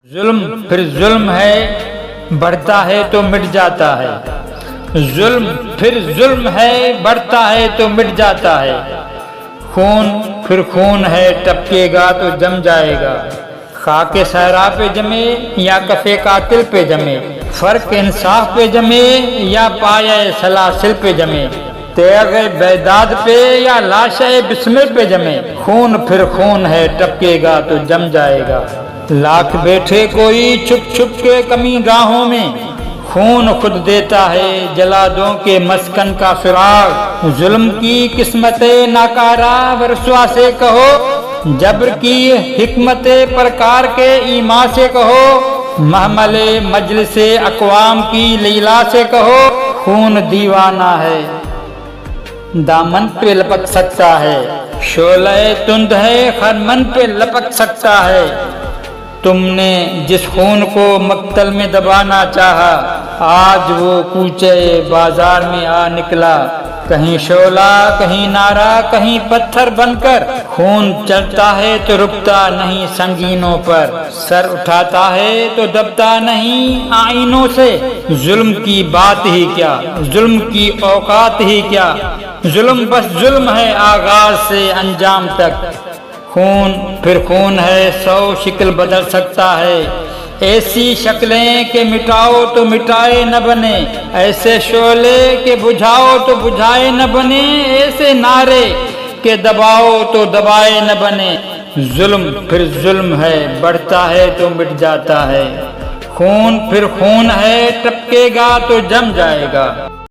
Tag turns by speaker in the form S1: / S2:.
S1: ظلم پھر ظلم ہے، بڑھتا ہے تو مٹ جاتا ہے۔ ظلم پھر ظلم ہے، بڑھتا ہے تو مٹ جاتا ہے۔ خون پھر خون ہے، ٹپکے گا تو جم جائے گا۔ خاک صحرا پہ جمے یا کفے قاتل پہ جمے، فرق انصاف پہ جمے یا پایہ سلاسل پہ جمے، تیغ بیداد پہ یا لاشِ بسمل پہ جمے، خون پھر خون ہے، ٹپکے گا تو جم جائے گا۔ لاکھ بیٹھے کوئی چھپ چھپ کے کمی گاہوں میں، خون خود دیتا ہے جلادوں کے مسکن کا فراغ۔ ظلم کی قسمت ناکارہ ورسوا سے کہو، جبر کی حکمت پرکار کے ایما سے کہو، محمل مجلس اقوام کی لیلا سے کہو، خون دیوانہ ہے دامن پہ لپک سکتا ہے، شعلہ تند ہے خرمن پہ لپک سکتا ہے۔ تم نے جس خون کو مقتل میں دبانا چاہا، آج وہ کوچے بازار میں آ نکلا، کہیں شعلہ کہیں نعرہ کہیں پتھر بن کر۔ خون چلتا ہے تو رکتا نہیں سنگینوں پر، سر اٹھاتا ہے تو دبتا نہیں آئینوں سے۔ ظلم کی بات ہی کیا، ظلم کی اوقات ہی کیا، ظلم بس ظلم ہے آغاز سے انجام تک۔ خون پھر خون ہے، 100 شکل بدل سکتا ہے، ایسی شکلیں کہ مٹاؤ تو مٹائے نہ بنے، ایسے شعلے کہ بجھاؤ تو بجھائے نہ بنے، ایسے نعرے کہ دباؤ تو دبائے نہ بنے۔ ظلم پھر ظلم ہے، بڑھتا ہے تو مٹ جاتا ہے۔ خون پھر خون ہے، ٹپکے گا تو جم جائے گا۔